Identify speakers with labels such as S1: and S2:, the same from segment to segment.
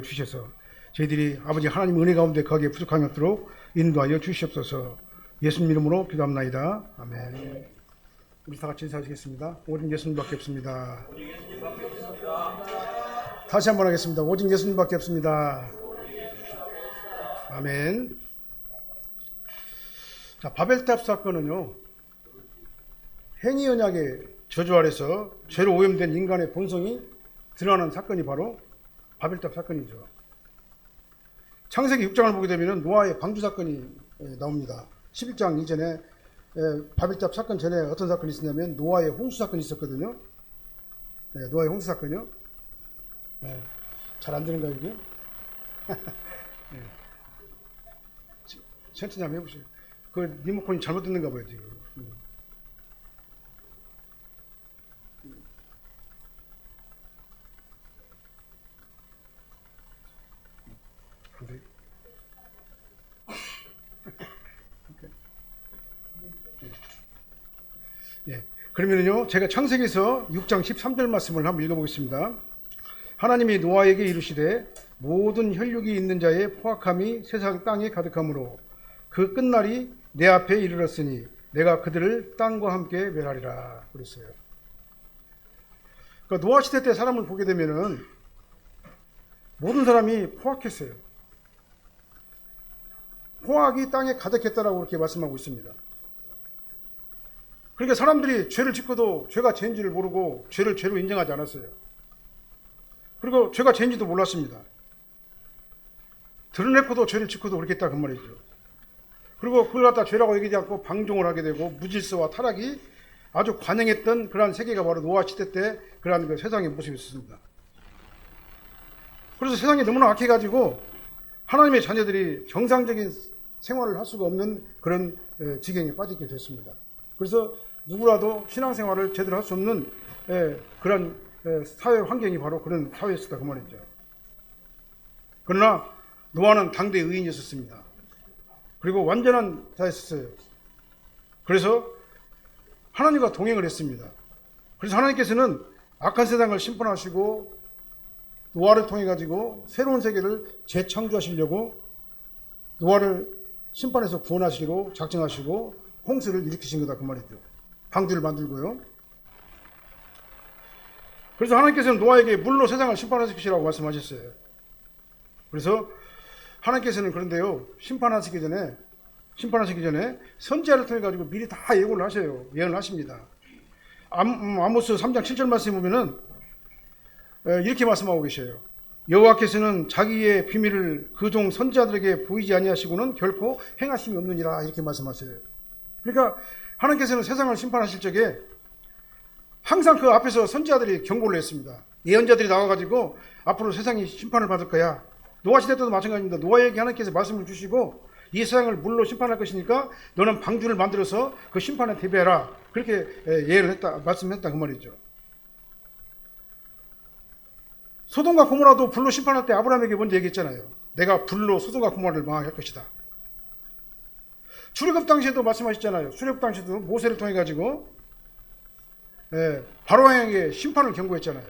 S1: 주셔서 저희들이 아버지 하나님 은혜 가운데 거기에 부족함이 없도록 인도하여 주시옵소서. 예수님 이름으로 기도합나이다. 아멘. 우리 다 같이 인사하시겠습니다. 오직 예수님밖에 없습니다. 다시 한번 하겠습니다. 오직 예수님밖에 없습니다. 아멘. 자, 바벨탑 사건은요, 행위 언약의 저주 아래서 죄로 오염된 인간의 본성이 드러나는 사건이 바로 바벨탑 사건이죠. 창세기 6장을 보게 되면 노아의 방주 사건이 나옵니다. 11장 이전에 바벨탑 사건 전에 어떤 사건이 있었냐면 노아의 홍수 사건이 있었거든요. 노아의 홍수 사건이요. 잘 안 되는가요, 이게? 천천히 한번 해보세요. 그 리모컨이 잘못 듣는가 봐요, 지금. 예. 그러면요, 제가 창세기에서 6장 13절 말씀을 한번 읽어보겠습니다. 하나님이 노아에게 이르시되 모든 혈육이 있는 자의 포악함이 세상 땅에 가득하므로 그 끝날이 내 앞에 이르렀으니 내가 그들을 땅과 함께 멸하리라 그랬어요. 그러니까 노아 시대 때 사람을 보게 되면은 모든 사람이 포악했어요. 포악이 땅에 가득했다라고 그렇게 말씀하고 있습니다. 그러니까 사람들이 죄를 짓고도 죄가 죄인지를 모르고 죄를 죄로 인정하지 않았어요. 그리고 죄가 죄인지도 몰랐습니다. 드러내고도 죄를 짓고도 그렇게 했다 그 말이죠. 그리고 그걸 갖다 죄라고 얘기하지 않고 방종을 하게 되고 무질서와 타락이 아주 관영했던 그러한 세계가 바로 노아 시대 때 그러한 그 세상의 모습이었습니다. 그래서 세상이 너무나 악해가지고 하나님의 자녀들이 정상적인 생활을 할 수가 없는 그런 지경에 빠지게 됐습니다. 그래서 누구라도 신앙생활을 제대로 할 수 없는 그런 사회 환경이 바로 그런 사회였었다 그 말이죠. 그러나 노아는 당대 의인이었습니다. 그리고 완전한 자였어요. 그래서 하나님과 동행을 했습니다. 그래서 하나님께서는 악한 세상을 심판하시고 노아를 통해 가지고 새로운 세계를 재창조하시려고 노아를 심판해서 구원하시기로 작정하시고 홍수를 일으키신 거다 그 말이죠. 방주를 만들고요. 그래서 하나님께서는 노아에게 물로 세상을 심판하실 것이라고 말씀하셨어요. 그래서 하나님께서는 그런데요, 심판하시기 전에 선지자를 통해 가지고 미리 다 예고를 하셔요. 예언을 하십니다. 아모스 3장 7절 말씀에 보면은 이렇게 말씀하고 계셔요. 여호와께서는 자기의 비밀을 그 종 선지자들에게 보이지 아니하시고는 결코 행하심이 없느니라 이렇게 말씀하셔요. 그러니까 하나님께서는 세상을 심판하실 적에 항상 그 앞에서 선지자들이 경고를 했습니다. 예언자들이 나와가지고 앞으로 세상이 심판을 받을 거야. 노아 시대 때도 마찬가지입니다. 노아에게 하나님께서 말씀을 주시고 이 세상을 물로 심판할 것이니까 너는 방주를 만들어서 그 심판에 대비해라. 그렇게 예언을 했다, 말씀했다 그 말이죠. 소돔과 고모라도 불로 심판할 때 아브라함에게 먼저 얘기했잖아요. 내가 불로 소돔과 고모라를 망하게 할 것이다. 출애굽 당시에도 말씀하셨잖아요. 출애굽 당시에도 모세를 통해 가지고 바로왕에게 심판을 경고했잖아요.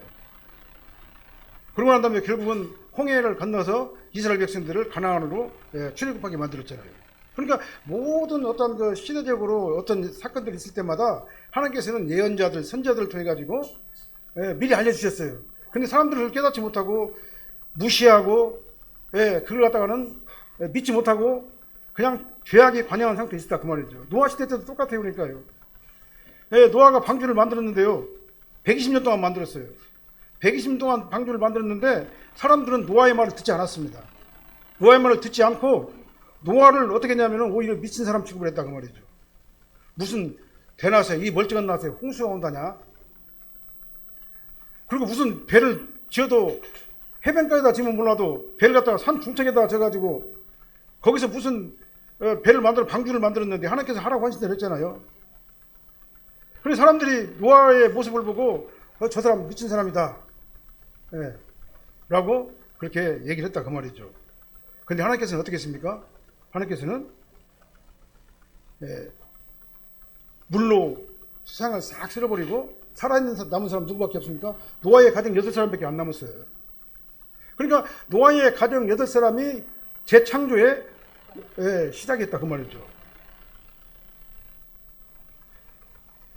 S1: 그러고 난 다음에 결국은 홍해를 건너서 이스라엘 백성들을 가나안으로 출애굽하게 만들었잖아요. 그러니까 모든 어떤 그 시대적으로 어떤 사건들이 있을 때마다 하나님께서는 예언자들, 선지자들을 통해 가지고 미리 알려주셨어요. 근데 사람들은 그걸 깨닫지 못하고 무시하고 그걸 갖다가는 믿지 못하고 그냥 죄악에 관여한 상태에 있었다 그 말이죠. 노아 시대 때도 똑같아요. 그러니까요. 노아가 방주를 만들었는데요. 120년 동안 만들었어요. 120년 동안 방주를 만들었는데 사람들은 노아의 말을 듣지 않았습니다. 노아의 말을 듣지 않고 노아를 어떻게 했냐면 오히려 미친 사람 취급을 했다 그 말이죠. 무슨 대낮에 이 멀쩡한 낮에 홍수가 온다냐. 그리고 무슨 배를 지어도 해변가에다 지면 몰라도 배를 갖다가 산 중턱에다 져가지고 거기서 무슨 배를 만들어 방주를 만들었는데 하나님께서 하라고 하신 대로 했잖아요. 그래서 사람들이 노아의 모습을 보고 저 사람 미친 사람이다 라고 그렇게 얘기를 했다 그 말이죠. 근데 하나님께서는 어떻게 했습니까? 하나님께서는 물로 세상을 싹 쓸어버리고 살아있는 남은 사람 누구밖에 없습니까? 노아의 가족 6사람밖에 안 남았어요. 그러니까 노아의 가정 8사람이 재창조의 시작이었다 그 말이죠.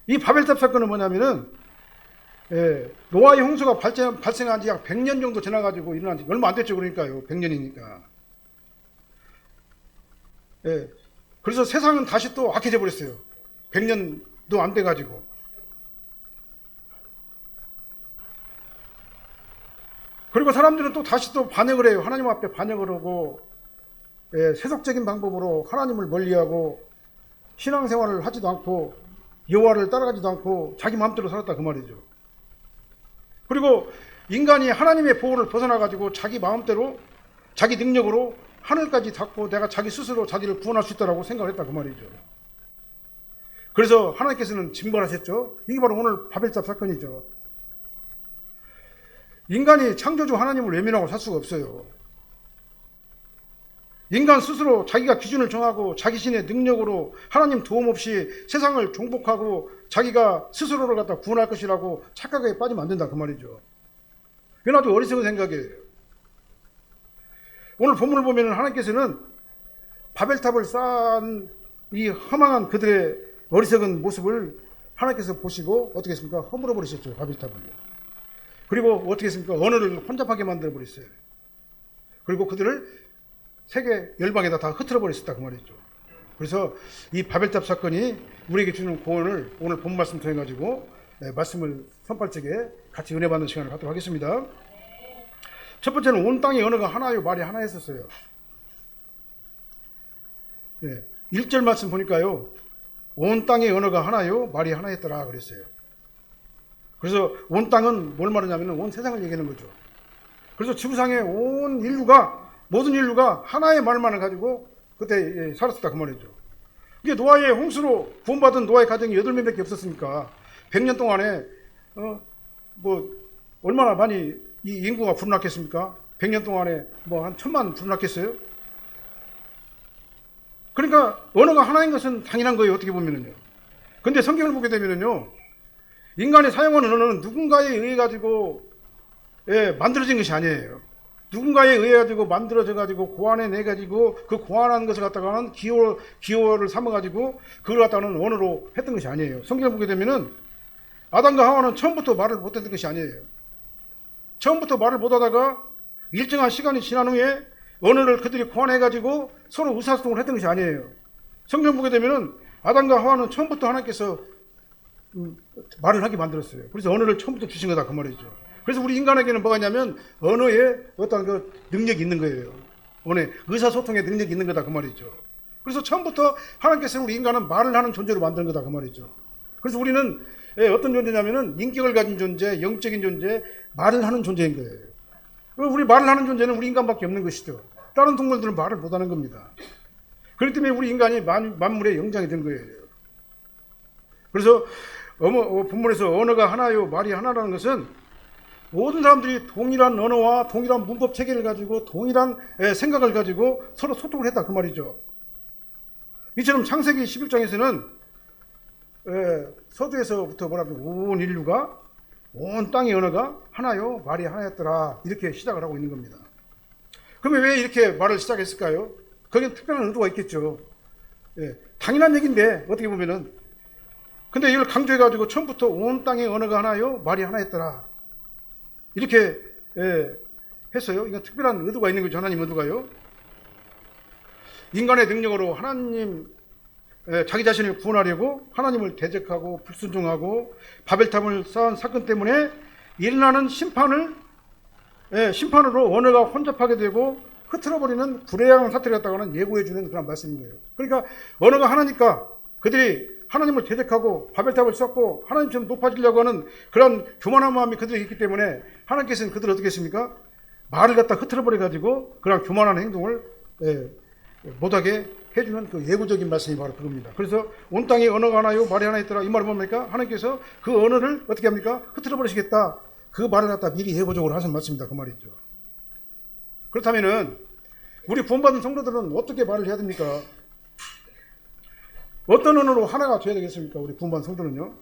S1: 이 바벨탑 사건은 뭐냐면은 노아의 홍수가 발생한 지 약 100년 정도 지나가지고 일어난 지 얼마 안 됐죠. 그러니까요. 100년이니까. 그래서 세상은 다시 또 악해져 버렸어요. 100년도 안 돼가지고. 그리고 사람들은 또 다시 또 반역을 해요. 하나님 앞에 반역을 하고, 세속적인 방법으로 하나님을 멀리하고, 신앙생활을 하지도 않고, 여호와를 따라가지도 않고, 자기 마음대로 살았다 그 말이죠. 그리고 인간이 하나님의 보호를 벗어나가지고, 자기 마음대로, 자기 능력으로 하늘까지 닿고, 내가 자기 스스로 자기를 구원할 수 있다라고 생각을 했다 그 말이죠. 그래서 하나님께서는 징벌하셨죠. 이게 바로 오늘 바벨탑 사건이죠. 인간이 창조주 하나님을 외면하고 살 수가 없어요. 인간 스스로 자기가 기준을 정하고 자기 신의 능력으로 하나님 도움 없이 세상을 정복하고 자기가 스스로를 갖다 구원할 것이라고 착각에 빠지면 안 된다 그 말이죠. 이건 아주 어리석은 생각이에요. 오늘 본문을 보면 하나님께서는 바벨탑을 쌓은 이 허망한 그들의 어리석은 모습을 하나님께서 보시고 어떻게 했습니까? 허물어 버리셨죠. 바벨탑을. 그리고 어떻게 했습니까? 언어를 혼잡하게 만들어 버렸어요. 그리고 그들을 세계 열방에다 다 흩어져 버렸었다 그 말이죠. 그래서 이 바벨탑 사건이 우리에게 주는 구원을 오늘 본 말씀 통해 가지고 말씀을 선발적에 같이 은혜 받는 시간을 갖도록 하겠습니다. 첫 번째는 온 땅의 언어가 하나요, 말이 하나였었어요. 1절 말씀 보니까요, 온 땅의 언어가 하나요, 말이 하나였더라 그랬어요. 그래서 온 땅은 뭘 말하냐면 온 세상을 얘기하는 거죠. 그래서 지구상의 온 인류가, 모든 인류가 하나의 말만을 가지고 그때 살았었다 그 말이죠. 이게 노아의 홍수로 구원받은 노아의 가정이 8명밖에 없었으니까 100년 동안에 얼마나 많이 이 인구가 불어났겠습니까? 100년 동안에 한 1000만 불어났겠어요? 그러니까 언어가 하나인 것은 당연한 거예요. 어떻게 보면은요. 근데 성경을 보게 되면은요, 인간이 사용하는 언어는 누군가에 의해 가지고 만들어진 것이 아니에요. 누군가에 의해 가지고 만들어져 가지고 고안해 가지고 그 고안한 것을 갖다가는 기호를 삼아 가지고 그걸 갖다가는 언어로 했던 것이 아니에요. 성경을 보게 되면은 아담과 하와는 처음부터 말을 못했던 것이 아니에요. 처음부터 말을 못하다가 일정한 시간이 지난 후에 언어를 그들이 고안해 가지고 서로 의사소통을 했던 것이 아니에요. 성경 보게 되면은 아담과 하와는 처음부터 하나님께서 말을 하게 만들었어요. 그래서 언어를 처음부터 주신 거다 그 말이죠. 그래서 우리 인간에게는 뭐가 있냐면 언어에 어떤 그 능력이 있는 거예요. 언어에 의사소통의 능력이 있는 거다 그 말이죠. 그래서 처음부터 하나님께서는 우리 인간은 말을 하는 존재로 만든 거다 그 말이죠. 그래서 우리는 어떤 존재냐면은 인격을 가진 존재, 영적인 존재, 말을 하는 존재인 거예요. 우리 말을 하는 존재는 우리 인간밖에 없는 것이죠. 다른 동물들은 말을 못하는 겁니다. 그렇기 때문에 우리 인간이 만물의 영장이 된 거예요. 그래서 본문에서 언어가 하나요, 말이 하나라는 것은 모든 사람들이 동일한 언어와 동일한 문법 체계를 가지고 동일한 생각을 가지고 서로 소통을 했다 그 말이죠. 이처럼 창세기 11장에서는 서두에서부터 뭐라면 온 인류가 온 땅의 언어가 하나요, 말이 하나였더라 이렇게 시작을 하고 있는 겁니다. 그러면 왜 이렇게 말을 시작했을까요? 거기에 특별한 의도가 있겠죠. 당연한 얘기인데 어떻게 보면은, 근데 이걸 강조해가지고 처음부터 온 땅의 언어가 하나요, 말이 하나였더라 이렇게 했어요. 이건 특별한 의도가 있는 거죠. 하나님 의도가요. 인간의 능력으로 하나님 자기 자신을 구원하려고 하나님을 대적하고 불순종하고 바벨탑을 쌓은 사건 때문에 일어나는 심판으로 언어가 혼잡하게 되고 흐트러버리는 불행한 사태를 갖다가는 예고해주는 그런 말씀인 거예요. 그러니까 언어가 하나니까 그들이 하나님을 대적하고 바벨탑을 쌓고 하나님처럼 높아지려고 하는 그런 교만한 마음이 그들에게 있기 때문에 하나님께서는 그들을 어떻게 했습니까? 말을 갖다 흐트러버려가지고 그런 교만한 행동을 못하게 해주는 그 예고적인 말씀이 바로 그겁니다. 그래서 온 땅에 언어가 하나요, 말이 하나 있더라. 이 말은 뭡니까? 하나님께서 그 언어를 어떻게 합니까? 흐트러버리시겠다. 그 말을 갖다 미리 예고적으로 하신 말씀입니다. 그 말이죠. 그렇다면은 우리 구원받은 성도들은 어떻게 말을 해야 됩니까? 어떤 언어로 하나가 되어야 되겠습니까? 우리 구원받은 성도는요.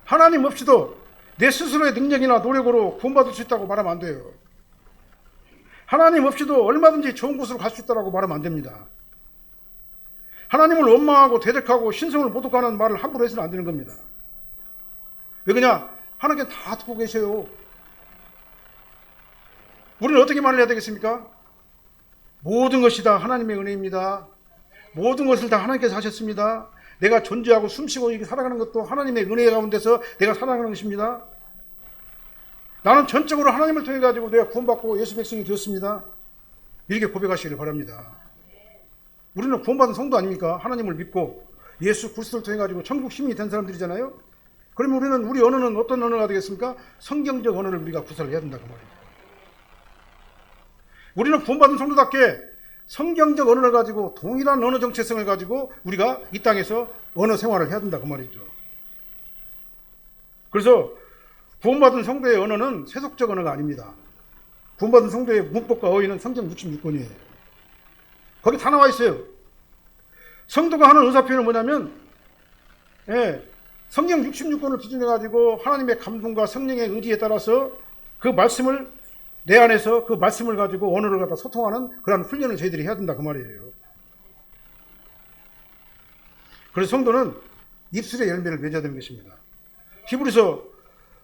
S1: 하나님 없이도 내 스스로의 능력이나 노력으로 구원받을 수 있다고 말하면 안 돼요. 하나님 없이도 얼마든지 좋은 곳으로 갈 수 있다고 말하면 안 됩니다. 하나님을 원망하고 대적하고 신성을 모독하는 말을 함부로 해서는 안 되는 겁니다. 왜 그러냐? 하나님께 다 듣고 계셔요. 우리는 어떻게 말을 해야 되겠습니까? 모든 것이 다 하나님의 은혜입니다. 모든 것을 다 하나님께서 하셨습니다. 내가 존재하고 숨쉬고 이렇게 살아가는 것도 하나님의 은혜 가운데서 내가 살아가는 것입니다. 나는 전적으로 하나님을 통해 가지고 내가 구원받고 예수 백성이 되었습니다. 이렇게 고백하시기를 바랍니다. 우리는 구원받은 성도 아닙니까? 하나님을 믿고 예수 그리스도를 통해 가지고 천국 시민이 된 사람들이잖아요. 그러면 우리 언어는 어떤 언어가 되겠습니까? 성경적 언어를 우리가 구사를 해야 된다고 말이에요. 우리는 구원받은 성도답게 성경적 언어를 가지고 동일한 언어 정체성을 가지고 우리가 이 땅에서 언어 생활을 해야 된다고 말이죠. 그래서 구원받은 성도의 언어는 세속적 언어가 아닙니다. 구원받은 성도의 문법과 어휘는 성경 66권이에요. 거기 다 나와 있어요. 성도가 하는 의사표현은 뭐냐면 성경 66권을 기준해 가지고 하나님의 감동과 성령의 의지에 따라서 그 말씀을 내 안에서 그 말씀을 가지고 언어를 갖다 소통하는 그런 훈련을 저희들이 해야 된다 그 말이에요. 그래서 성도는 입술의 열매를 맺어야 되는 것입니다. 히브리서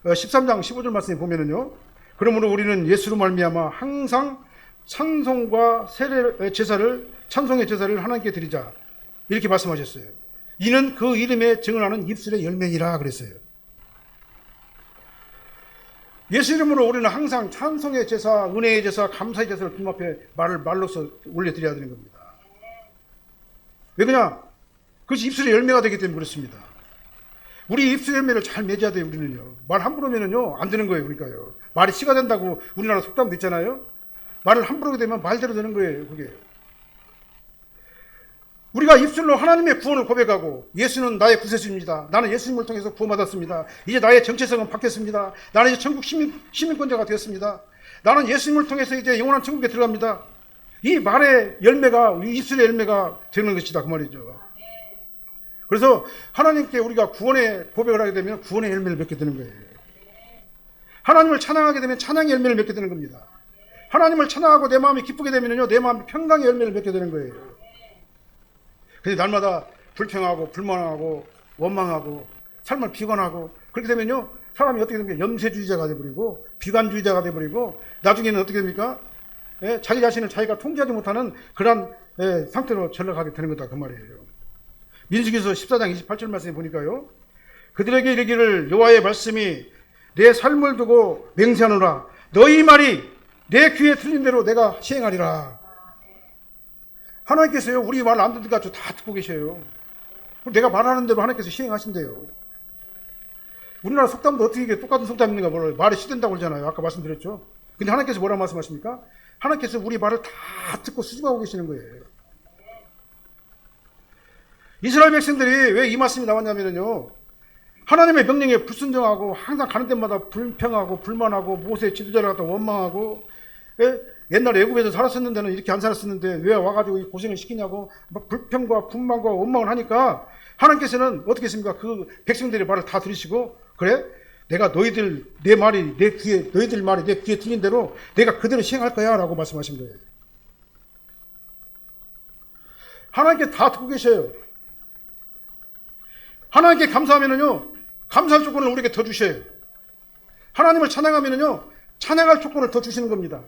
S1: 13장 15절 말씀에 보면은요. 그러므로 우리는 예수로 말미암아 항상 찬송과 찬송의 제사를 하나님께 드리자. 이렇게 말씀하셨어요. 이는 그 이름에 증언하는 입술의 열매니라 그랬어요. 예수 이름으로 우리는 항상 찬송의 제사, 은혜의 제사, 감사의 제사를 주님 앞에 말로서 올려드려야 되는 겁니다. 왜 그러냐? 그것이 입술의 열매가 되기 때문에 그렇습니다. 우리 입술의 열매를 잘 맺어야 돼요, 우리는요. 말 함부로 하면은요, 안 되는 거예요, 그러니까요. 말이 씨가 된다고 우리나라 속담도 있잖아요. 말을 함부로 하게 되면 말대로 되는 거예요, 그게. 우리가 입술로 하나님의 구원을 고백하고 예수는 나의 구세주입니다. 나는 예수님을 통해서 구원받았습니다. 이제 나의 정체성은 바뀌었습니다. 나는 이제 천국 시민권자가 되었습니다. 나는 예수님을 통해서 이제 영원한 천국에 들어갑니다. 이 말의 열매가, 이 입술의 열매가 되는 것이다 그 말이죠. 그래서 하나님께 우리가 구원의 고백을 하게 되면 구원의 열매를 맺게 되는 거예요. 하나님을 찬양하게 되면 찬양의 열매를 맺게 되는 겁니다. 하나님을 찬양하고 내 마음이 기쁘게 되면요, 내 마음이 평강의 열매를 맺게 되는 거예요. 근데 날마다 불평하고 불만하고 원망하고 삶을 비관하고 그렇게 되면요, 사람이 어떻게 됩니까? 염세주의자가 되어버리고 비관주의자가 되어버리고 나중에는 어떻게 됩니까? 자기 자신을 자기가 통제하지 못하는 그런 상태로 전락하게 되는 거다 그 말이에요. 민수기서 14장 28절 말씀에 보니까요, 그들에게 이르기를 여호와의 말씀이 내 삶을 두고 맹세하노라. 너희 말이 내 귀에 들린 대로 내가 시행하리라. 하나님께서요, 우리 말 안 듣는 것 같죠? 다 듣고 계셔요. 내가 말하는 대로 하나님께서 시행하신대요. 우리나라 속담도 어떻게 이게 똑같은 속담인가 몰라요. 말이 시된다고 그러잖아요. 아까 말씀드렸죠. 근데 하나님께서 뭐라고 말씀하십니까? 하나님께서 우리 말을 다 듣고 수긍하고 계시는 거예요. 이스라엘 백성들이 왜 이 말씀이 나왔냐면요, 하나님의 명령에 불순종하고 항상 가는 데마다 불평하고 불만하고 모세의 지도자를 갖다 원망하고, 옛날에 애굽에서 살았었는 데는 이렇게 안 살았었는데 왜 와가지고 이 고생을 시키냐고 막 불평과 분만과 원망을 하니까 하나님께서는 어떻게 했습니까? 그 백성들의 말을 다 들으시고, 그래? 내가 너희들 말이 내 귀에 들린 대로 내가 그대로 시행할 거야 라고 말씀하신 거예요. 하나님께 다 듣고 계셔요. 하나님께 감사하면은요, 감사할 조건을 우리에게 더 주셔요. 하나님을 찬양하면은요, 찬양할 조건을 더 주시는 겁니다.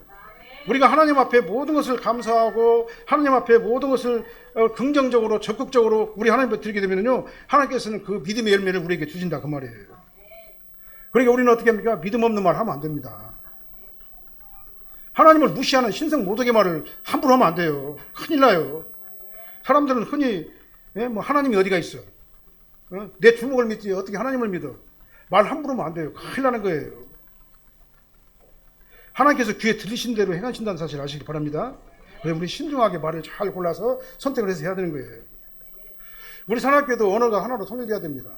S1: 우리가 하나님 앞에 모든 것을 감사하고 하나님 앞에 모든 것을 긍정적으로 적극적으로 우리 하나님 앞에 드리게 되면요, 하나님께서는 그 믿음의 열매를 우리에게 주신다 그 말이에요. 그러니까 우리는 어떻게 합니까? 믿음 없는 말 하면 안 됩니다. 하나님을 무시하는 신성 모독의 말을 함부로 하면 안 돼요. 큰일 나요. 사람들은 흔히 하나님이 어디가 있어? 내 주먹을 믿지 어떻게 하나님을 믿어? 말 함부로 하면 안 돼요. 큰일 나는 거예요. 하나님께서 귀에 들리신 대로 행하신다는 사실을 아시기 바랍니다. 그래서 우리 신중하게 말을 잘 골라서 선택을 해서 해야 되는 거예요. 우리 산악교도 언어가 하나로 통일돼야 됩니다.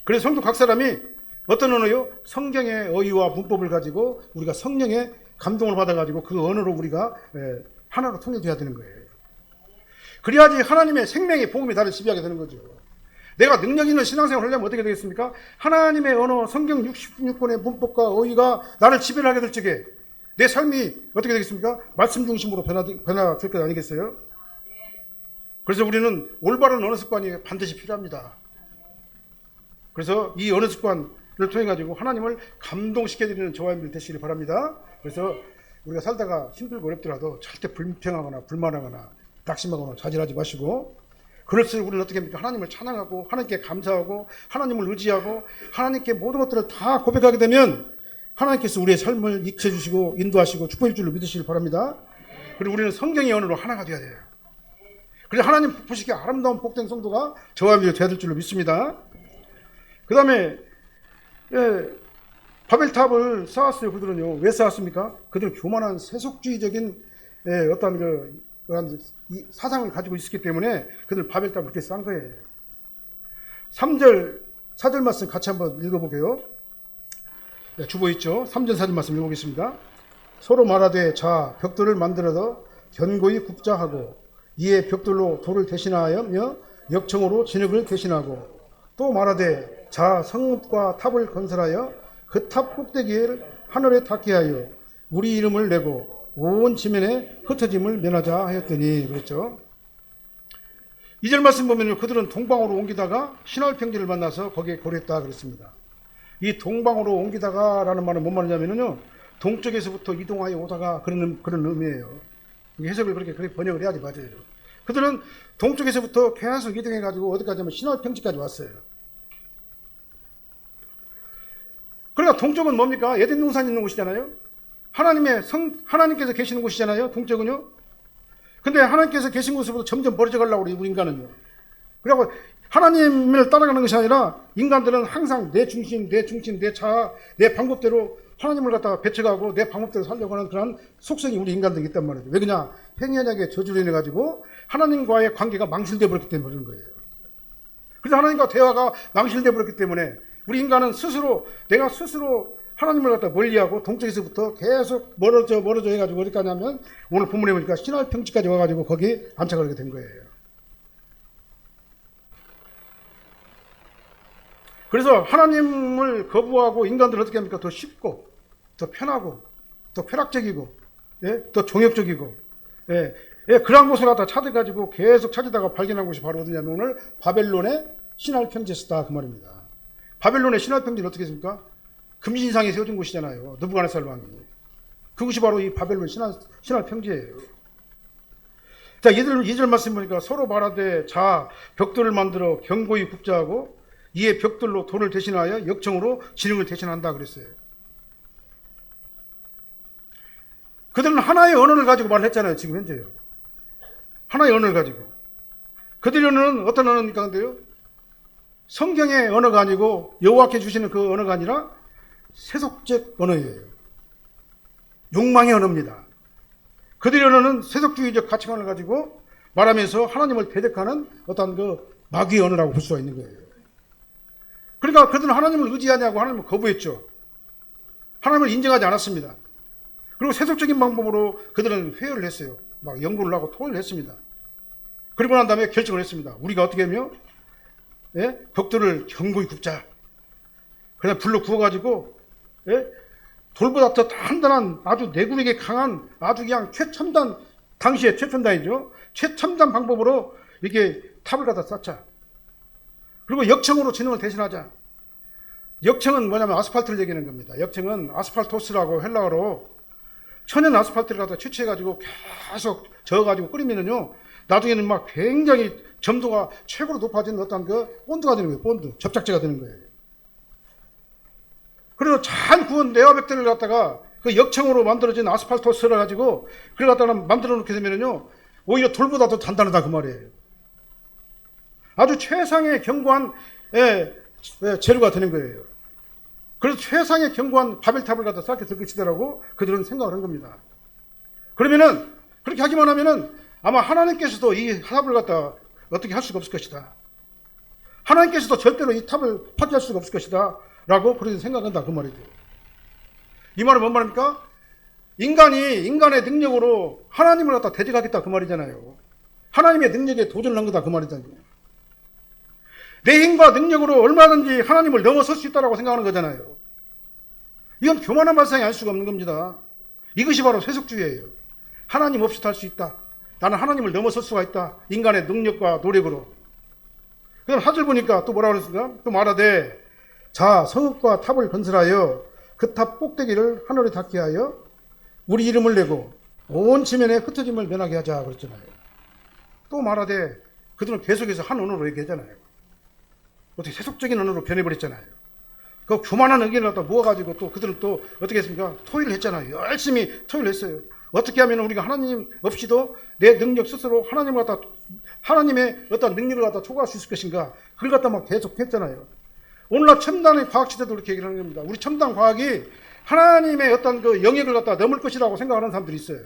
S1: 그래서 성도 각 사람이 어떤 언어요? 성경의 어휘와 문법을 가지고 우리가 성령의 감동을 받아가지고 그 언어로 우리가 하나로 통일돼야 되는 거예요. 그래야지 하나님의 생명의 복음이 나를 지배하게 되는 거죠. 내가 능력 있는 신앙생활을 하려면 어떻게 되겠습니까? 하나님의 언어, 성경 66권의 문법과 어휘가 나를 지배를 하게 될 적에 내 삶이 어떻게 되겠습니까? 말씀 중심으로 변화될 것 아니겠어요? 그래서 우리는 올바른 언어 습관이 반드시 필요합니다. 그래서 이 언어 습관을 통해 가지고 하나님을 감동시켜드리는 저와 여러분들 되시길 바랍니다. 그래서 우리가 살다가 힘들고 어렵더라도 절대 불평하거나 불만하거나 낙심하거나 자질하지 마시고, 그럴수록 우리는 어떻게 합니까? 하나님을 찬양하고 하나님께 감사하고 하나님을 의지하고 하나님께 모든 것들을 다 고백하게 되면 하나님께서 우리의 삶을 익혀주시고 인도하시고 축복할 줄로 믿으시길 바랍니다. 그리고 우리는 성경의 언어로 하나가 되어야 돼요. 그래서 하나님 보시기에 아름다운 복된 성도가 저와 여러분이 되어야 될 줄로 믿습니다. 그 다음에 바벨탑을 쌓았어요. 그들은요. 왜 쌓았습니까? 그들은 교만한 세속주의적인 어떤 그런 사상을 가지고 있었기 때문에 그들 바벨탑을 그렇게 쌓은 거예요. 3절 4절 말씀 같이 한번 읽어보게요. 주보 있죠. 3절 4절 말씀 읽어보겠습니다. 서로 말하되 자 벽돌을 만들어서 견고히 굽자하고 이에 벽돌로 돌을 대신하여 역청으로 진흙을 대신하고 또 말하되 자 성읍과 탑을 건설하여 그 탑 꼭대기를 하늘에 닿게 하여 우리 이름을 내고 온 지면에 흩어짐을 면하자 하였더니 그랬죠. 2절 말씀 보면 그들은 동방으로 옮기다가 신할 평지를 만나서 거기에 거류했다 그랬습니다. 이 동방으로 옮기다가 라는 말은 뭔 말이냐면요, 동쪽에서부터 이동하여 오다가 그런 의미예요. 해석을 그렇게 번역을 해야지 맞아요. 그들은 동쪽에서부터 계속 이동해가지고 어디까지 하면 신할 평지까지 왔어요. 그러니까 동쪽은 뭡니까? 에덴 동산이 있는 곳이잖아요. 하나님께서 계시는 곳이잖아요. 동쪽은요. 근데 하나님께서 계신 곳으로부터 점점 멀어져 가려고 우리 인간은요. 그리고 하나님을 따라가는 것이 아니라 인간들은 항상 내 중심, 내 자아, 내 방법대로 하나님을 갖다가 배척하고 내 방법대로 살려고 하는 그런 속성이 우리 인간들이 있단 말이죠. 왜 그러냐? 행위언약의 저주로 인해 가지고 하나님과의 관계가 망실되어 버렸기 때문에 그런 거예요. 그래서 하나님과 대화가 망실되어 버렸기 때문에 우리 인간은 내가 스스로 하나님을 갖다 멀리하고 동쪽에서부터 계속 멀어져 해가지고 어디까지 하면 오늘 본문에 보니까 신할 평지까지 와가지고 거기 안착을 하게 된 거예요. 그래서 하나님을 거부하고 인간들은 어떻게 합니까? 더 쉽고 더 편하고 더 쾌락적이고 더 종역적이고 그런 곳을 갖다 찾아가지고 계속 찾으다가 발견한 곳이 바로 어디냐면 오늘 바벨론의 신할 평지였다 그 말입니다. 바벨론의 신할 평지는 어떻게 했습니까? 금신상에 세워진 곳이잖아요. 느부갓네살 왕이. 그것이 바로 이 바벨론 신할 평지예요. 자, 2절 말씀 보니까 서로 말하되 자 벽돌을 만들어 견고히 굽자 하고 이에 벽돌로 돌을 대신하여 역청으로 진흙을 대신한다 그랬어요. 그들은 하나의 언어를 가지고 말을 했잖아요. 지금 현재요. 하나의 언어를 가지고. 그들의 언어는 어떤 언어입니까? 근데요. 성경의 언어가 아니고 여호와께 주시는 그 언어가 아니라 세속적 언어예요. 욕망의 언어입니다. 그들의 언어는 세속주의적 가치관을 가지고 말하면서 하나님을 대적하는 어떤 그 마귀의 언어라고 볼 수가 있는 거예요. 그러니까 그들은 하나님을 의지하냐고 하나님을 거부했죠. 하나님을 인정하지 않았습니다. 그리고 세속적인 방법으로 그들은 회의를 했어요. 막 연구를 하고 토의를 했습니다. 그리고 난 다음에 결정을 했습니다. 우리가 어떻게 하며 벽돌을 견고히 굽자. 그냥 불로 구워가지고 돌보다 더 단단한 아주 내구력이 강한 아주 그냥 최첨단, 당시에 최첨단이죠. 최첨단 방법으로 이렇게 탑을 갖다 쌓자. 그리고 역청으로 진흙을 대신하자. 역청은 뭐냐면 아스팔트를 얘기하는 겁니다. 역청은 아스팔토스라고 헬라어로 천연 아스팔트를 갖다 채취해가지고 계속 저어가지고 끓이면은요, 나중에는 막 굉장히 점도가 최고로 높아진 어떤 그 본드가 되는 거예요. 본드. 접착제가 되는 거예요. 그래서 잘 구운 네오백들을 갖다가 그 역청으로 만들어진 아스팔토스를 가지고 그걸 갖다가 만들어 놓게 되면은요, 오히려 돌보다 더 단단하다 그 말이에요. 아주 최상의 견고한 재료가 되는 거예요. 그래서 최상의 견고한 바벨탑을 갖다 쌓게 될 것이다라고 그들은 생각을 한 겁니다. 그러면은 그렇게 하기만 하면은 아마 하나님께서도 이 탑을 갖다 어떻게 할 수가 없을 것이다. 하나님께서도 절대로 이 탑을 파괴할 수가 없을 것이다. 라고 그렇게 생각한다. 그 말이죠. 이 말은 뭔 말입니까? 인간이 인간의 능력으로 하나님을 갖다 대적하겠다. 그 말이잖아요. 하나님의 능력에 도전을 한 거다. 그 말이잖아요. 내 힘과 능력으로 얼마든지 하나님을 넘어설 수 있다고 생각하는 거잖아요. 이건 교만한 발상이 알 수가 없는 겁니다. 이것이 바로 세속주의예요. 하나님 없이도 할 수 있다. 나는 하나님을 넘어설 수가 있다. 인간의 능력과 노력으로. 그다음 4절 보니까 또 뭐라고 그랬습니까? 또 말하되 자 성읍과 탑을 건설하여 그 탑 꼭대기를 하늘에 닿게 하여 우리 이름을 내고 온 지면에 흩어짐을 면하게 하자 그랬잖아요. 또 말하되 그들은 계속해서 한 언어로 얘기하잖아요. 어떻게 세속적인 언어로 변해버렸잖아요. 그 교만한 의견을 갖다 모아가지고 또 그들은 또 어떻게 했습니까? 토의를 했잖아요. 열심히 토의를 했어요. 어떻게 하면 우리가 하나님 없이도 내 능력 스스로 하나님을 갖다 하나님의 어떤 능력을 갖다 초과할 수 있을 것인가? 그걸 갖다 막 계속 했잖아요. 오늘날 첨단의 과학 시대도 그렇게 얘기를 하는 겁니다. 우리 첨단 과학이 하나님의 어떤 그 영역을 갖다 넘을 것이라고 생각하는 사람들이 있어요.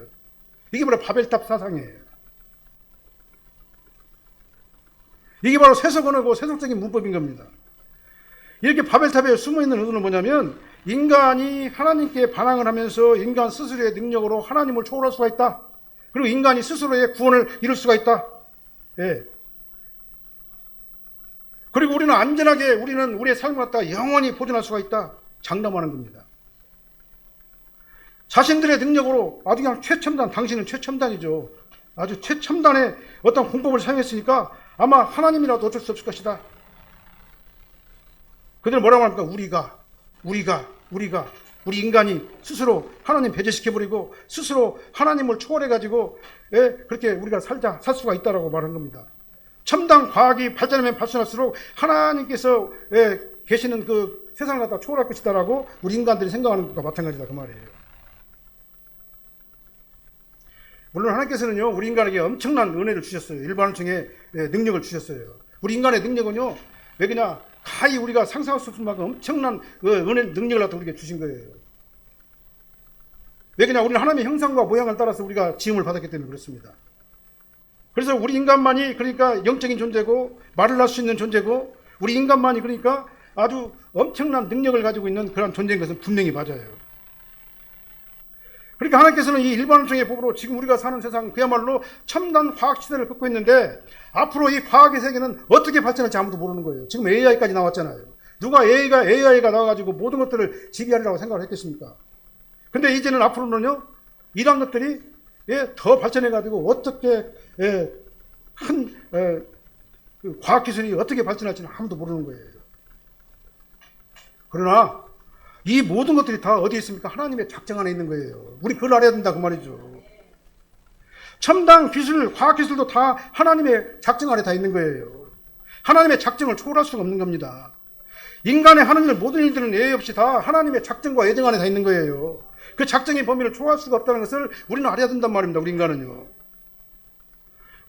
S1: 이게 바로 바벨탑 사상이에요. 이게 바로 세속 언어고 세속적인 문법인 겁니다. 이렇게 바벨탑에 숨어있는 의도는 뭐냐면 인간이 하나님께 반항을 하면서 인간 스스로의 능력으로 하나님을 초월할 수가 있다. 그리고 인간이 스스로의 구원을 이룰 수가 있다. 예. 그리고 우리는 안전하게 우리는 우리의 삶을 갖다가 영원히 보존할 수가 있다. 장담하는 겁니다. 자신들의 능력으로 아주 그냥 최첨단, 당신은 최첨단이죠. 아주 최첨단의 어떤 공법을 사용했으니까 아마 하나님이라도 어쩔 수 없을 것이다. 그들은 뭐라고 합니까? 우리 인간이 스스로 하나님 배제시켜버리고 스스로 하나님을 초월해가지고 그렇게 우리가 살 수가 있다라고 말하는 겁니다. 첨단 과학이 발전하면 발전할수록 하나님께서 계시는 그 세상을 갖다 초월할 것이다라고 우리 인간들이 생각하는 것과 마찬가지다 그 말이에요. 물론 하나님께서는요 우리 인간에게 엄청난 은혜를 주셨어요. 일반층의 능력을 주셨어요. 우리 인간의 능력은요 왜 그냥 가히 우리가 상상할 수 없을 만큼 엄청난 그 은혜 능력을 갖다 우리에게 주신 거예요. 왜 그냥 우리는 하나님의 형상과 모양을 따라서 우리가 지음을 받았기 때문에 그렇습니다. 그래서 우리 인간만이 그러니까 영적인 존재고 말을 할 수 있는 존재고 우리 인간만이 그러니까 아주 엄청난 능력을 가지고 있는 그런 존재인 것은 분명히 맞아요. 그러니까 하나님께서는 이 일반론적의 법으로 지금 우리가 사는 세상 그야말로 첨단 과학 시대를 겪고 있는데 앞으로 이 과학의 세계는 어떻게 발전할지 아무도 모르는 거예요. 지금 AI까지 나왔잖아요. 누가 AI가 나와가지고 모든 것들을 지배하리라고 생각을 했겠습니까? 근데 이제는 앞으로는요 이런 것들이 더 발전해가지고 어떻게 그 과학기술이 어떻게 발전할지는 아무도 모르는 거예요. 그러나 이 모든 것들이 다 어디에 있습니까? 하나님의 작정 안에 있는 거예요. 우리 그걸 알아야 된다 그 말이죠. 첨단 기술, 과학기술도 다 하나님의 작정 안에 다 있는 거예요. 하나님의 작정을 초월할 수가 없는 겁니다. 인간의 하는 일 모든 일들은 예외 없이 다 하나님의 작정과 예정 안에 다 있는 거예요. 그 작정의 범위를 초월할 수가 없다는 것을 우리는 알아야 된단 말입니다. 우리 인간은요.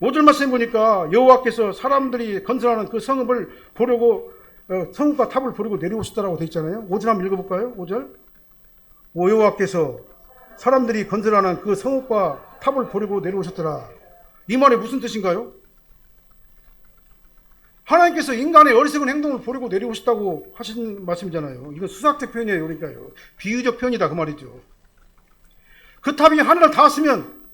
S1: 5절 말씀 보니까 여호와께서 사람들이 건설하는 그 성읍을 보려고 성읍과 탑을 보려고 내려오시더라고 되어 있잖아요. 5절 한번 읽어볼까요? 5절. 여호와께서 사람들이 건설하는 그 성읍과 탑을 보려고 내려오셨더라. 이 말이 무슨 뜻인가요? 하나님께서 인간의 어리석은 행동을 보려고 내려오셨다고 하신 말씀이잖아요. 이건 수학적 표현이에요. 그러니까요. 비유적 표현이다 그 말이죠. 그 탑이 하늘을 닿았으면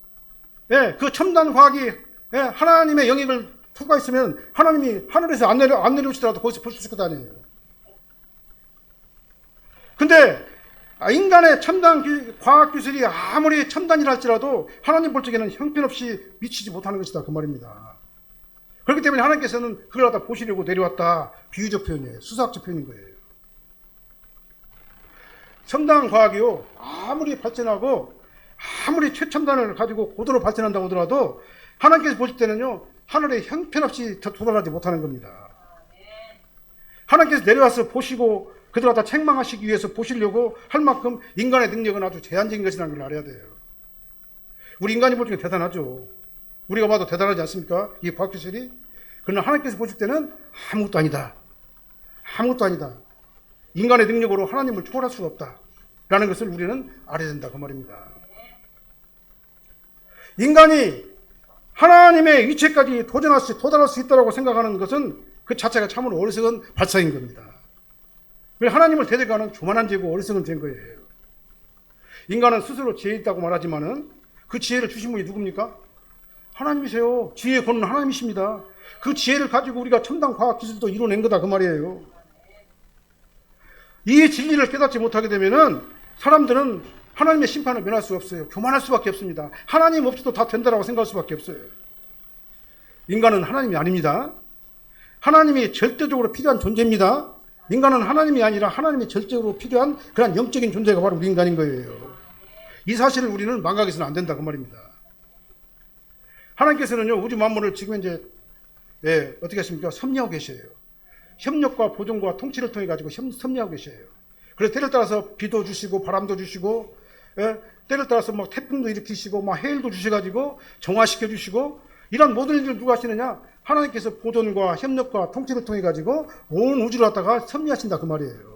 S1: 그 첨단 과학이 하나님의 영역을 초과했으면 하나님이 하늘에서 안 내려오시더라도 거기서 볼 수 있을 것 아니에요. 근데 인간의 첨단 과학기술이 아무리 첨단이라 할지라도 하나님 볼 적에는 형편없이 미치지 못하는 것이다 그 말입니다. 그렇기 때문에 하나님께서는 그걸 갖다 보시려고 내려왔다. 비유적 표현이에요. 수학적 표현인 거예요. 첨단 과학이요 아무리 발전하고 아무리 최첨단을 가지고 고도로 발전한다고 하더라도 하나님께서 보실 때는요 하늘에 형편없이 도달하지 못하는 겁니다. 하나님께서 내려와서 보시고 그들 갖다 책망하시기 위해서 보시려고 할 만큼 인간의 능력은 아주 제한적인 것이라는 걸 알아야 돼요. 우리 인간이 볼 적에 대단하죠. 우리가 봐도 대단하지 않습니까? 이 과학기술이. 그러나 하나님께서 보실 때는 아무것도 아니다. 아무것도 아니다. 인간의 능력으로 하나님을 초월할 수가 없다. 라는 것을 우리는 알아야 된다. 그 말입니다. 인간이 하나님의 위치까지 도달할 수 있다고 생각하는 것은 그 자체가 참으로 어리석은 발상인 겁니다. 하나님을 대적하는 교만한 죄고 어리석은 죄인 거예요. 인간은 스스로 지혜 있다고 말하지만은 그 지혜를 주신 분이 누굽니까? 하나님이세요. 지혜의 권은 하나님이십니다. 그 지혜를 가지고 우리가 첨단 과학 기술도 이뤄낸 거다 그 말이에요. 이 진리를 깨닫지 못하게 되면은 사람들은 하나님의 심판을 면할 수 없어요. 교만할 수밖에 없습니다. 하나님 없이도 다 된다라고 생각할 수밖에 없어요. 인간은 하나님이 아닙니다. 하나님이 절대적으로 필요한 존재입니다. 인간은 하나님이 아니라 하나님이 절대적으로 필요한 그런 영적인 존재가 바로 우리 인간인 거예요. 이 사실을 우리는 망각해서는 안 된다 그 말입니다. 하나님께서는요 우주 만물을 지금 이제 어떻게 하십니까? 섭리하고 계셔요. 협력과 보존과 통치를 통해 가지고 섭리하고 계셔요. 그래서 때를 따라서 비도 주시고 바람도 주시고 때를 따라서 막 태풍도 일으키시고 막 해일도 주셔가지고 정화시켜 주시고 이런 모든 일들을 누가 하시느냐? 하나님께서 보존과 협력과 통치를 통해 가지고 온 우주를 갖다가 섭리하신다 그 말이에요.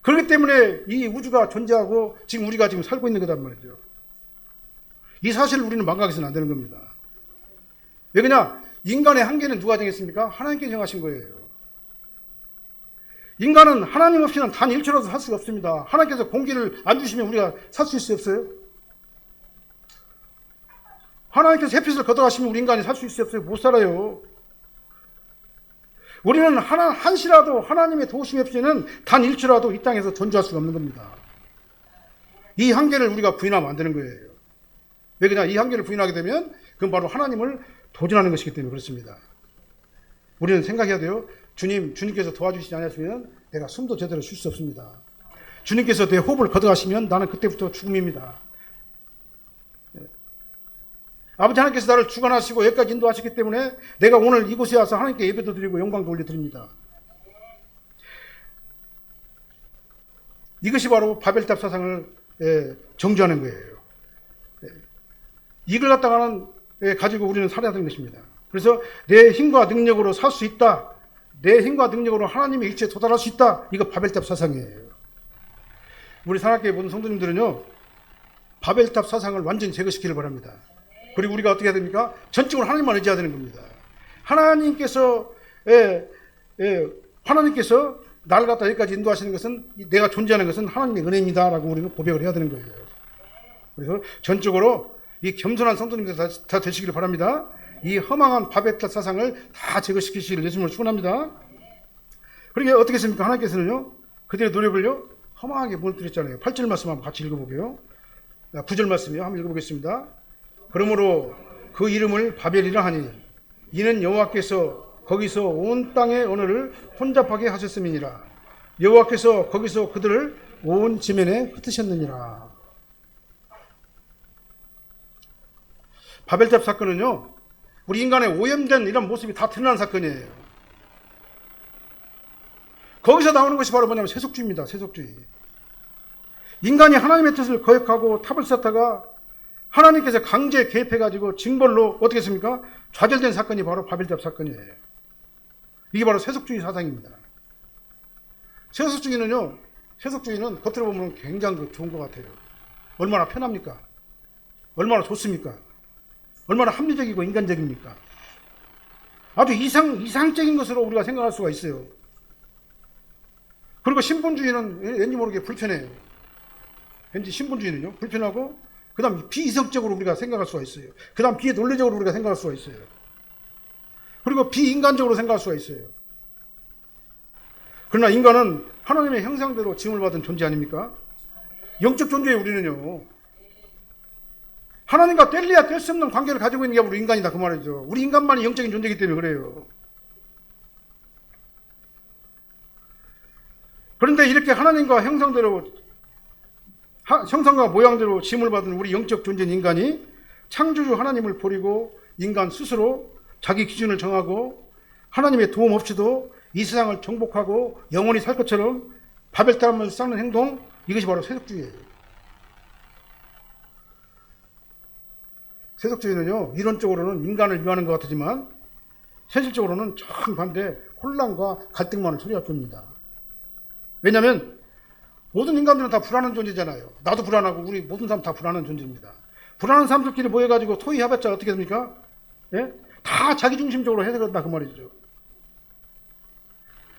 S1: 그렇기 때문에 이 우주가 존재하고 지금 우리가 지금 살고 있는 거단 말이죠. 이 사실을 우리는 망각해서는 안 되는 겁니다. 왜 그러냐? 인간의 한계는 누가 정했습니까? 하나님께 정하신 거예요. 인간은 하나님 없이는 단 1초라도 살 수가 없습니다. 하나님께서 공기를 안 주시면 우리가 살 수 있어요, 없어요? 하나님께서 햇빛을 걷어가시면 우리 인간이 살 수 있어요, 없어요? 못 살아요. 우리는 한시라도 하나님의 도우심이 없이는 단 1초라도 이 땅에서 존재할 수가 없는 겁니다. 이 한계를 우리가 부인하면 안 되는 거예요. 왜 그냥 이 한계를 부인하게 되면 그건 바로 하나님을 도전하는 것이기 때문에 그렇습니다. 우리는 생각해야 돼요. 주님께서 도와주시지 않았으면 내가 숨도 제대로 쉴 수 없습니다. 주님께서 내 호흡을 걷어가시면 나는 그때부터 죽음입니다. 아버지 하나님께서 나를 주관하시고 여기까지 인도하셨기 때문에 내가 오늘 이곳에 와서 하나님께 예배도 드리고 영광도 올려드립니다. 이것이 바로 바벨탑 사상을 정죄하는 거예요. 이걸 갖다가는 가지고 우리는 살아야 되는 것입니다. 그래서 내 힘과 능력으로 살 수 있다. 내 힘과 능력으로 하나님의 일체에 도달할 수 있다. 이거 바벨탑 사상이에요. 우리 산악교회 모든 성도님들은요. 바벨탑 사상을 완전히 제거시키길 바랍니다. 그리고 우리가 어떻게 해야 됩니까? 전적으로 하나님만 의지해야 되는 겁니다. 하나님께서 나를 갖다 여기까지 인도하시는 것은 내가 존재하는 것은 하나님의 은혜입니다라고 우리는 고백을 해야 되는 거예요. 그래서 전적으로 이 겸손한 성도님들 다 되시길 바랍니다. 이 허망한 바벨탑 사상을 다 제거시키시길 예수님을 축원합니다. 그러니까 어떻게 했습니까? 하나님께서는요. 그들의 노력을요. 허망하게 무너뜨렸잖아요. 8절 말씀 한번 같이 읽어보게요. 9절 말씀이요. 한번 읽어보겠습니다. 그러므로 그 이름을 바벨이라 하니 이는 여호와께서 거기서 온 땅의 언어를 혼잡하게 하셨음이니라. 여호와께서 거기서 그들을 온 지면에 흩으셨느니라. 바벨탑 사건은요. 우리 인간의 오염된 이런 모습이 다 드러난 사건이에요. 거기서 나오는 것이 바로 뭐냐면 세속주의입니다. 세속주의. 인간이 하나님의 뜻을 거역하고 탑을 쌓다가 하나님께서 강제 개입해가지고 징벌로 어떻게 했습니까? 좌절된 사건이 바로 바벨탑 사건이에요. 이게 바로 세속주의 사상입니다. 세속주의는 겉으로 보면 굉장히 좋은 것 같아요. 얼마나 편합니까? 얼마나 좋습니까? 얼마나 합리적이고 인간적입니까? 아주 이상적인 것으로 우리가 생각할 수가 있어요. 그리고 신분주의는 왠지 모르게 불편해요. 왠지 신분주의는요, 불편하고, 그 다음 비이성적으로 우리가 생각할 수가 있어요. 그 다음 비논리적으로 우리가 생각할 수가 있어요. 그리고 비인간적으로 생각할 수가 있어요. 그러나 인간은 하나님의 형상대로 지음을 받은 존재 아닙니까? 영적 존재에 우리는요, 하나님과 뗄래야 뗄 수 없는 관계를 가지고 있는 게 우리 인간이다 그 말이죠. 우리 인간만이 영적인 존재이기 때문에 그래요. 그런데 이렇게 하나님과 형상과 모양대로 지음을 받은 우리 영적 존재인 인간이 창조주 하나님을 버리고 인간 스스로 자기 기준을 정하고 하나님의 도움 없이도 이 세상을 정복하고 영원히 살 것처럼 바벨탑을 쌓는 행동, 이것이 바로 세속주의예요. 세속주의는요, 이론적으로는 인간을 위하는 것 같지만 현실적으로는 정반대 혼란과 갈등만을 초래할 겁니다. 왜냐하면 모든 인간들은 다 불안한 존재잖아요. 나도 불안하고 우리 모든 사람 다 불안한 존재입니다. 불안한 사람들끼리 모여가지고 토의해봤자 어떻게 됩니까? 예? 다 자기중심적으로 해석한다 그 말이죠.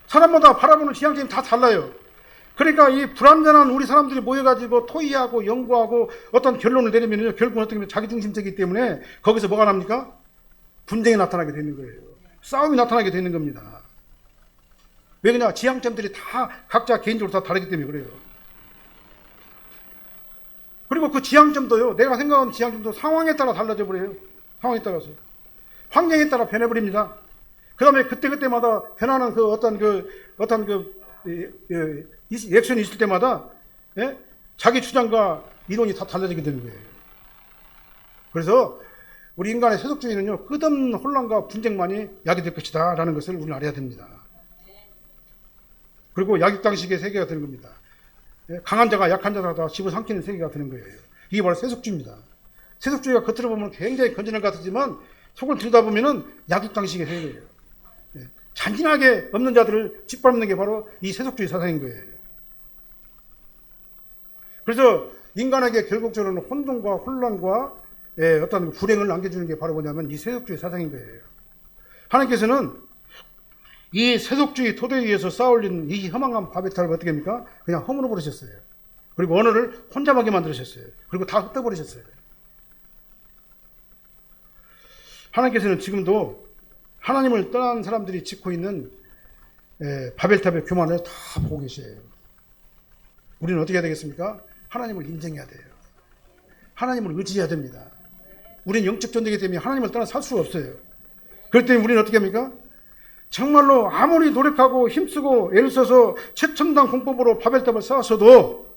S1: 사람마다 바라보는 지향점이 다 달라요. 그러니까 이 불완전한 우리 사람들이 모여가지고 토의하고 연구하고 어떤 결론을 내리면 결국은 어떻게 보면 자기중심적이기 때문에 거기서 뭐가 납니까? 분쟁이 나타나게 되는 거예요. 싸움이 나타나게 되는 겁니다. 왜 그러냐? 지향점들이 다 각자 개인적으로 다 다르기 때문에 그래요. 그리고 그 지향점도요, 내가 생각하는 지향점도 상황에 따라 달라져 버려요. 상황에 따라서. 환경에 따라 변해버립니다. 그 다음에 그때그때마다 변하는 그 어떤 액션이 있을 때마다, 예? 자기 주장과 이론이 다 달라지게 되는 거예요. 그래서 우리 인간의 세속주의는요, 끝없는 혼란과 분쟁만이 야기될 것이다 라는 것을 우리는 알아야 됩니다. 그리고 약육강식의 세계가 되는 겁니다. 강한 자가 약한 자가 다 집어삼키는 세계가 되는 거예요. 이게 바로 세속주의입니다. 세속주의가 겉으로 보면 굉장히 건전한 것 같지만 속을 들여다보면 약육강식의 세계예요. 잔인하게 없는 자들을 짓밟는 게 바로 이 세속주의 사상인 거예요. 그래서 인간에게 결국적으로는 혼돈과 혼란과 어떤 불행을 남겨주는 게 바로 뭐냐면 이 세속주의 사상인 거예요. 하나님께서는 이 세속주의 토대 위에서 쌓아올린 이 험한 바벨탑을 어떻게 합니까? 그냥 허물어 버리셨어요. 그리고 언어를 혼잡하게 만들으셨어요. 그리고 다 흩어버리셨어요. 하나님께서는 지금도 하나님을 떠난 사람들이 짓고 있는 바벨탑의 교만을 다 보고 계세요. 우리는 어떻게 해야 되겠습니까? 하나님을 인정해야 돼요. 하나님을 의지해야 됩니다. 우리는 영적 존재이기 때문에 하나님을 떠나 살 수가 없어요. 그렇기 때문에 우리는 어떻게 합니까? 정말로 아무리 노력하고 힘쓰고 애를 써서 최첨단 공법으로 바벨탑을 쌓았어도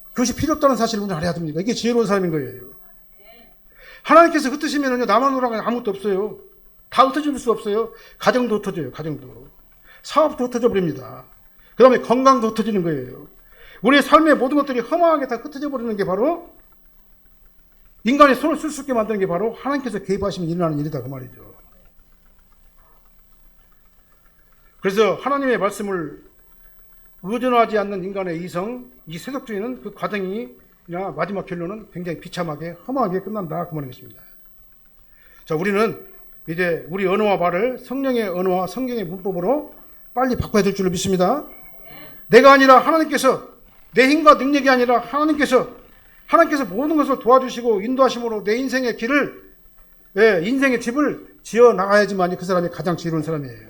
S1: 그것이 필요 없다는 사실을 우리는 알아야 됩니다. 이게 지혜로운 사람인 거예요. 하나님께서 흩으시면 나만 오라고 아무것도 없어요. 다 흩어질 수 없어요. 가정도 흩어져요. 가정도. 사업도 흩어져 버립니다. 그 다음에 건강도 흩어지는 거예요. 우리의 삶의 모든 것들이 허망하게 다 흩어져 버리는 게 바로 인간의 손을 쓸 수 있게 만드는 게 바로 하나님께서 개입하시면 일어나는 일이다 그 말이죠. 그래서 하나님의 말씀을 의존하지 않는 인간의 이성, 이 세속주의는 그 과정이나 마지막 결론은 굉장히 비참하게 허망하게 끝난다 그 말인 것입니다. 자, 우리는 이제 우리 언어와 말을 성령의 언어와 성경의 문법으로 빨리 바꿔야 될 줄로 믿습니다. 내가 아니라 하나님께서, 내 힘과 능력이 아니라 하나님께서 모든 것을 도와주시고 인도하심으로 내 인생의 길을, 인생의 집을 지어 나가야지만 그 사람이 가장 지혜로운 사람이에요.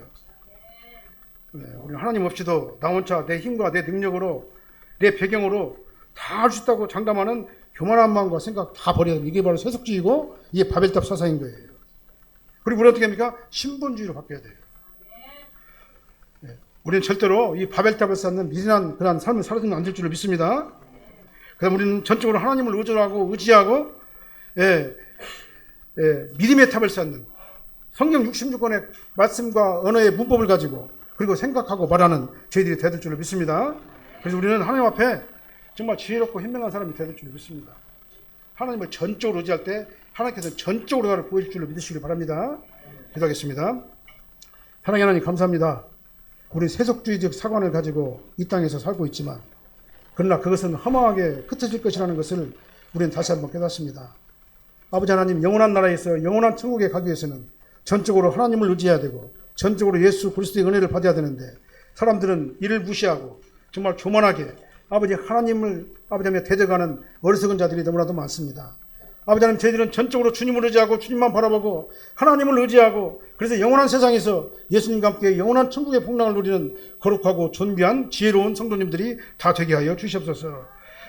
S1: 우리 하나님 없이도 나 혼자 내 힘과 내 능력으로 내 배경으로 다 할 수 있다고 장담하는 교만한 마음과 생각 다 버려야 됩니다. 이게 바로 세속주의고 이게 바벨탑 사상인 거예요. 그리고 우리 어떻게 합니까? 신분주의로 바뀌어야 돼요. 우리는 절대로 이 바벨탑을 쌓는 미진한 그런 삶을 살아서는 안 될 줄로 믿습니다. 그다음 우리는 전적으로 하나님을 의지하고 믿음의 탑을 쌓는 성경 66권의 말씀과 언어의 문법을 가지고 그리고 생각하고 말하는 저희들이 되될 줄로 믿습니다. 그래서 우리는 하나님 앞에 정말 지혜롭고 현명한 사람이 되될 줄로 믿습니다. 하나님을 전적으로 의지할 때 하나님께서 전적으로 나를 보여줄 줄로 믿으시길 바랍니다. 기도하겠습니다. 하나님 감사합니다. 우리 세속주의적 사관을 가지고 이 땅에서 살고 있지만 그러나 그것은 허망하게 흩어질 것이라는 것을 우리는 다시 한번 깨닫습니다. 아버지 하나님, 영원한 나라에서 영원한 천국에 가기 위해서는 전적으로 하나님을 의지해야 되고 전적으로 예수 그리스도의 은혜를 받아야 되는데 사람들은 이를 무시하고 정말 교만하게 아버지 하나님을 아버지 하며 대적하는 어리석은 자들이 너무나도 많습니다. 아버지 하나님, 저희들은 전적으로 주님을 의지하고 주님만 바라보고 하나님을 의지하고 그래서 영원한 세상에서 예수님과 함께 영원한 천국의 풍랑을 누리는 거룩하고 존귀한 지혜로운 성도님들이 다 되게 하여 주시옵소서.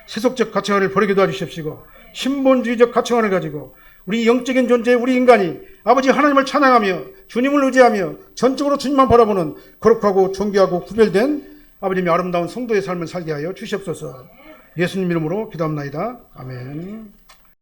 S1: 세속적 가치관을 버리게 도와주십시고 신본주의적 가치관을 가지고 우리 영적인 존재 우리 인간이 아버지 하나님을 찬양하며 주님을 의지하며 전적으로 주님만 바라보는 거룩하고 존귀하고 구별된 아버님의 아름다운 성도의 삶을 살게 하여 주시옵소서. 예수님 이름으로 기도합나이다. 아멘.